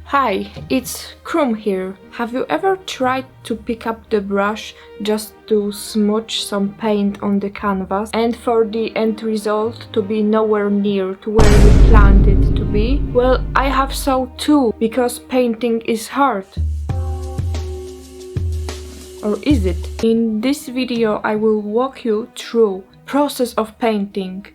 Hi, it's Krum here. Have you ever tried to pick up the brush just to smudge some paint on the canvas and for the end result to be nowhere near to where you planned it to be? Well, I have so too, because painting is hard. Or is it? In this video I will walk you through process of painting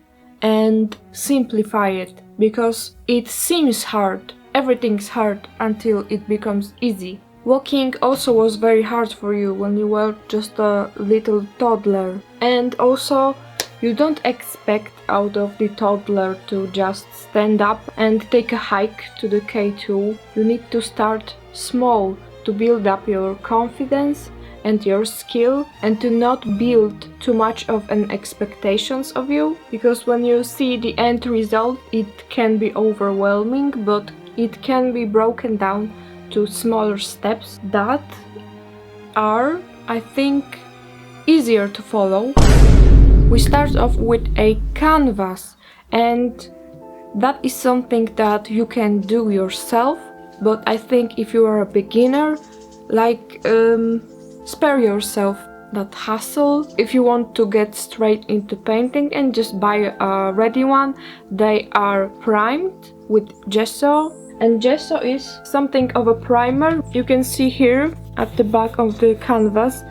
and simplify it, because it seems hard. Everything's hard until it becomes easy. Walking also was very hard for you when you were just a little toddler. And also, you don't expect out of the toddler to just stand up and take a hike to the K2. You need to start small to build up your confidence and your skill, and to not build too much of an expectations of you, because when you see the end result it can be overwhelming, but it can be broken down to smaller steps that are, I think, easier to follow. We start off with a canvas, and that is something that you can do yourself, but I think if you are a beginner, spare yourself that hassle. If you want to get straight into painting and just buy a ready one, they are primed with gesso, and gesso is something of a primer. You can see here at the back of the canvas,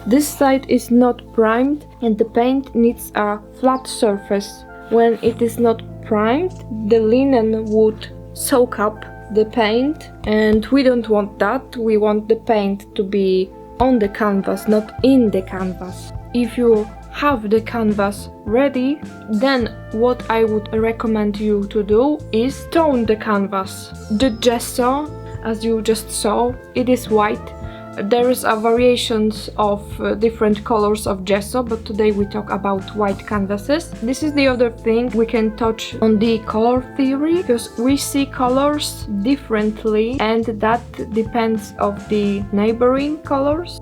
this side is not primed and the paint needs a flat surface. When it is not primed, the linen would soak up the paint, and we don't want that. We want the paint to be on the canvas, not in the canvas. If you have the canvas ready, then what I would recommend you to do is tone the canvas. The gesso, as you just saw, it is white. There is a variations of different colors of gesso, but today we talk about white canvases. This is the other thing we can touch on, the color theory, because we see colors differently and that depends of the neighboring colors.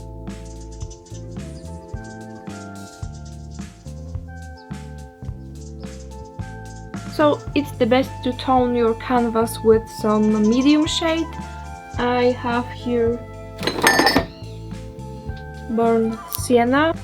So it's the best to tone your canvas with some medium shade. I have here burnt sienna,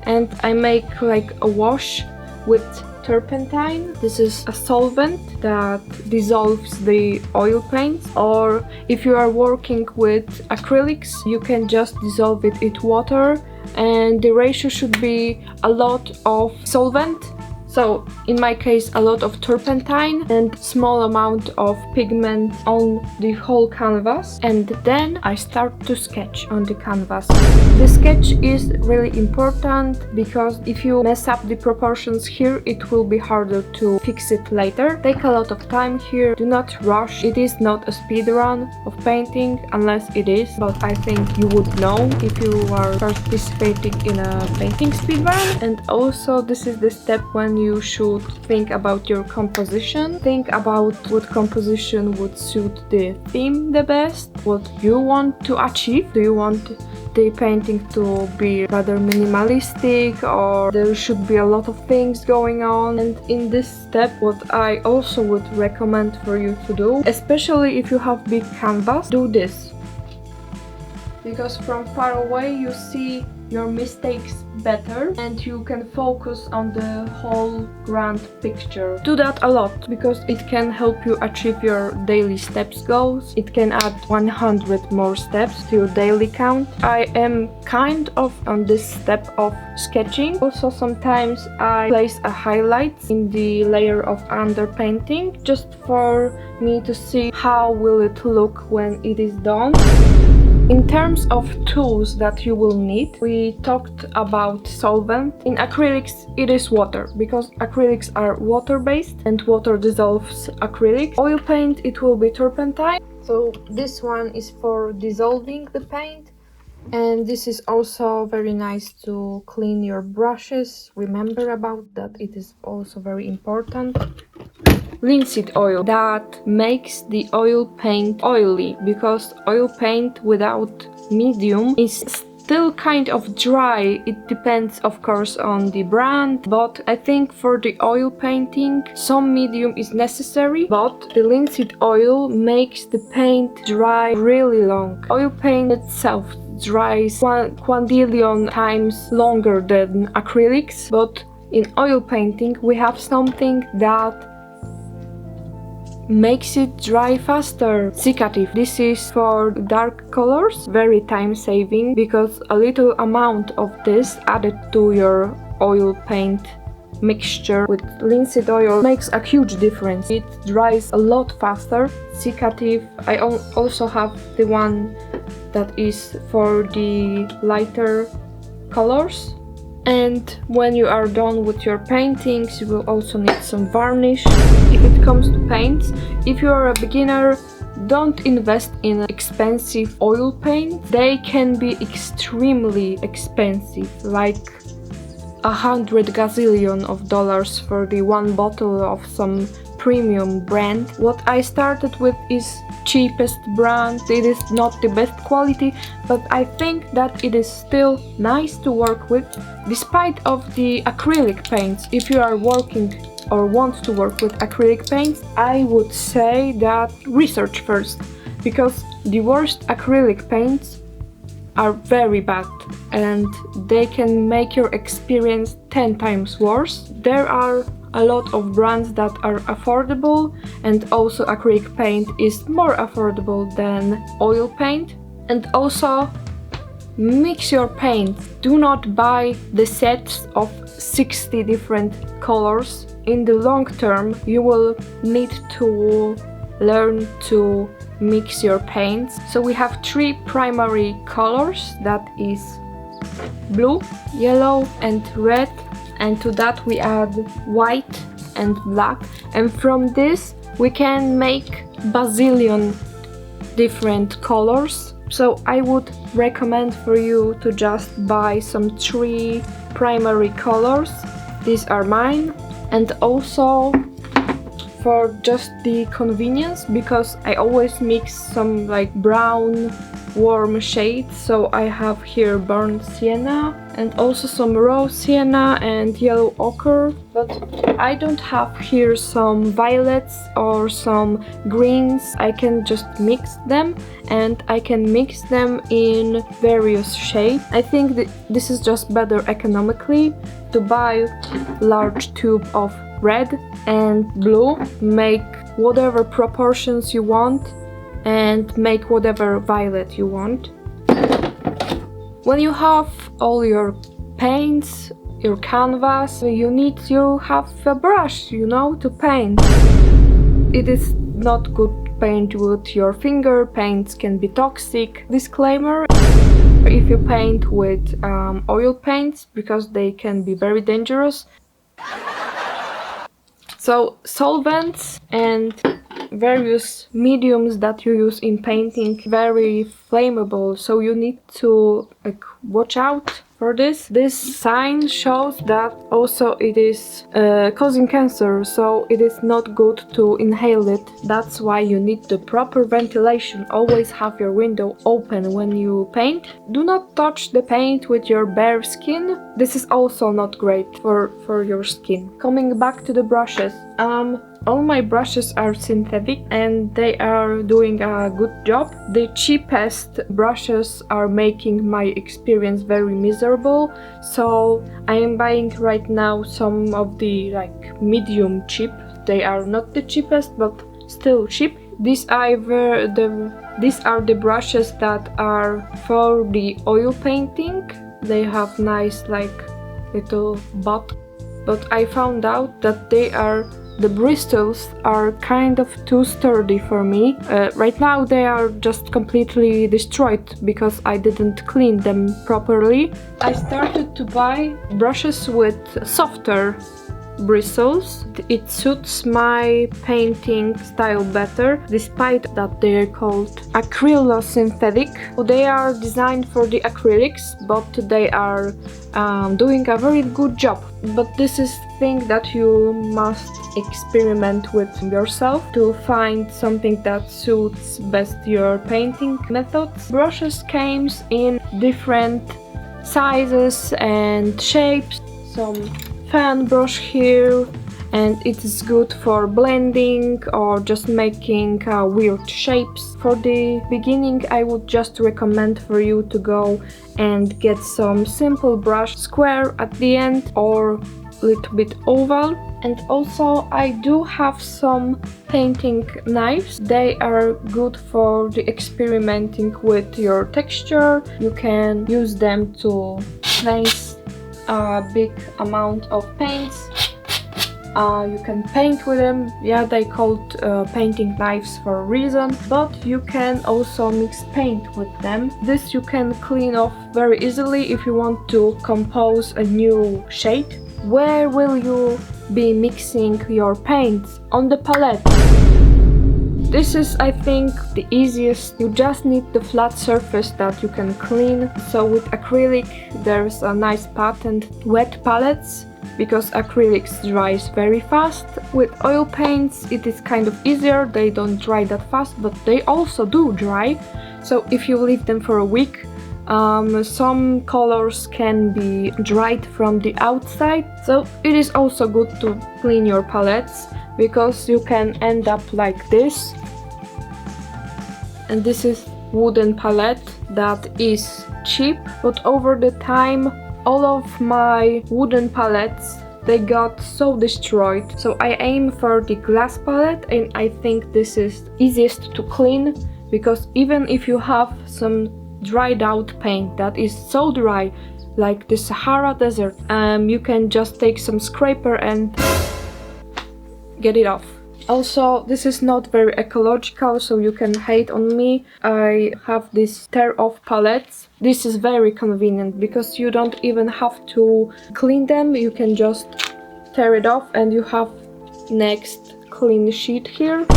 and I make like a wash with turpentine. This is a solvent that dissolves the oil paints, or if you are working with acrylics, you can just dissolve it in water, and the ratio should be a lot of solvent. So in my case, a lot of turpentine and small amount of pigment on the whole canvas, and then I start to sketch on the canvas. The sketch is really important, because if you mess up the proportions here, it will be harder to fix it later. Take a lot of time here, do not rush. It is not a speed run of painting, unless it is, but I think you would know if you are participating in a painting speed run. And also this is the step when you should think about your composition. Think about what composition would suit the theme the best, what you want to achieve. Do you want the painting to be rather minimalistic, or there should be a lot of things going on? And in this step, what I also would recommend for you to do, especially if you have big canvas, do this, because from far away you see your mistakes better and you can focus on the whole grand picture. Do that a lot, because it can help you achieve your daily steps goals. It can add 100 more steps to your daily count. I am kind of on this step of sketching. Also sometimes I place a highlight in the layer of underpainting, just for me to see how will it look when it is done. In terms of tools that you will need, we talked about solvent. In acrylics, it is water, because acrylics are water-based and water dissolves acrylic. Oil paint, it will be turpentine. So this one is for dissolving the paint, and this is also very nice to clean your brushes. Remember about that, it is also very important. Linseed oil, that makes the oil paint oily, because oil paint without medium is still kind of dry. It depends of course on the brand, but I think for the oil painting some medium is necessary, but the linseed oil makes the paint dry really long. Oil paint itself dries quadrillion times longer than acrylics, but in oil painting we have something that makes it dry faster. Cicative. This is for dark colors, very time saving, because a little amount of this added to your oil paint mixture with linseed oil makes a huge difference. It dries a lot faster. Cicative. I also have the one that is for the lighter colors. And when you are done with your paintings, you will also need some varnish. If it comes to paints, if you are a beginner, don't invest in expensive oil paint. They can be extremely expensive, like $100 gazillion for the one bottle of some premium brand. What I started with is cheapest brand. It is not the best quality, but I think that it is still nice to work with, despite of the acrylic paints. If you are working or want to work with acrylic paints, I would say that research first, because the worst acrylic paints are very bad and they can make your experience 10 times worse. There are a lot of brands that are affordable, and also acrylic paint is more affordable than oil paint. And also mix your paint. Do not buy the sets of 60 different colors. In the long term you will need to learn to mix your paints. So we have 3 primary colors, that is blue, yellow and red, and to that we add white and black, and from this we can make bazillion different colors. So I would recommend for you to just buy some 3 primary colors. These are mine. And also for just the convenience, because I always mix some like brown warm shades, so I have here burnt sienna and also some raw sienna and yellow ochre, but I don't have here some violets or some greens. I can just mix them, and I can mix them in various shades. I think that this is just better economically to buy large tube of red and blue, make whatever proportions you want and make whatever violet you want. When you have all your paints, your canvas, you need to have a brush, you know, to paint. It is not good to paint with your finger. Paints can be toxic. Disclaimer: if you paint with oil paints, because they can be very dangerous. So solvents and various mediums that you use in painting very flammable, so you need to watch out for this. This sign shows that also it is causing cancer, so it is not good to inhale it. That's why you need the proper ventilation. Always have your window open when you paint. Do not touch the paint with your bare skin. This is also not great for your skin. Coming back to the brushes, all my brushes are synthetic and they are doing a good job. The cheapest brushes are making my experience very miserable, so I am buying right now some of the like medium cheap. They are not the cheapest, but still cheap. These are the brushes that are for the oil painting. They have nice like little butt, but I found out that the bristles are kind of too sturdy for me. Right now they are just completely destroyed because I didn't clean them properly. I started to buy brushes with softer bristles. It suits my painting style better, despite that they are called acrylosynthetic. They are designed for the acrylics, but they are doing a very good job. But this is thing that you must experiment with yourself to find something that suits best your painting methods. Brushes came in different sizes and shapes. Some fan brush here, and it is good for blending or just making weird shapes. For the beginning, I would just recommend for you to go and get some simple brush, square at the end or little bit oval. And also I do have some painting knives. They are good for the experimenting with your texture. You can use them to place a big amount of paints. You can paint with them. Yeah, they called painting knives for a reason, but you can also mix paint with them. This you can clean off very easily if you want to compose a new shade. Where will you be mixing your paints? On the palette. This is, I think, the easiest. You just need the flat surface that you can clean. So with acrylic there's a nice patent, wet palettes, because acrylics dries very fast. With oil paints it is kind of easier, they don't dry that fast, but they also do dry. So if you leave them for a week, some colors can be dried from the outside. So it is also good to clean your palettes, because you can end up like this. And this is wooden palette that is cheap, but over the time all of my wooden palettes, they got so destroyed. So I aim for the glass palette, and I think this is easiest to clean, because even if you have some dried out paint that is so dry, like the Sahara Desert, you can just take some scraper and get it off. Also, this is not very ecological, so you can hate on me. I have these tear-off palettes. This is very convenient because you don't even have to clean them. You can just tear it off and you have next clean sheet here.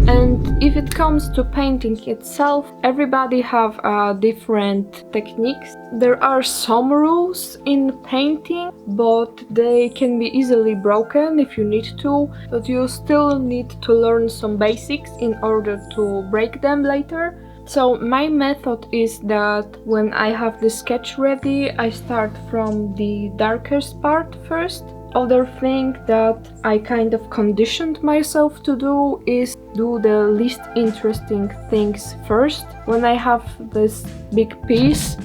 And if it comes to painting itself, everybody have different techniques. There are some rules in painting, but they can be easily broken if you need to, but you still need to learn some basics in order to break them later. So my method is that when I have the sketch ready, I start from the darkest part first. Other thing that I kind of conditioned myself to do is do the least interesting things first. When I have this big piece,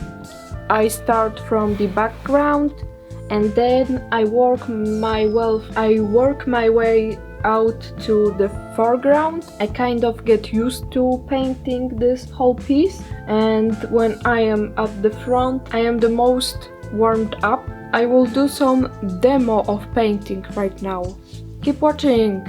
I start from the background and then I work my way out to the foreground. I kind of get used to painting this whole piece, and when I am at the front, I am the most warmed up. I will do some demo of painting right now. Keep watching!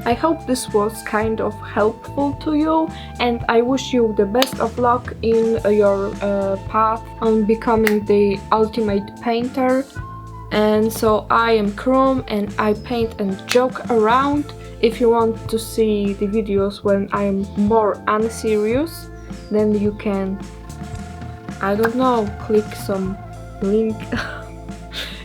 I hope this was kind of helpful to you, and I wish you the best of luck in your path on becoming the ultimate painter. And so I am Krum and I paint and joke around. If you want to see the videos when I'm more unserious, then you can, I don't know, click some link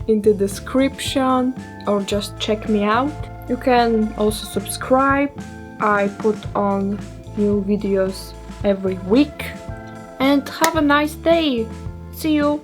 in the description or just check me out. You can also subscribe. I put on new videos every week. And have a nice day. See you!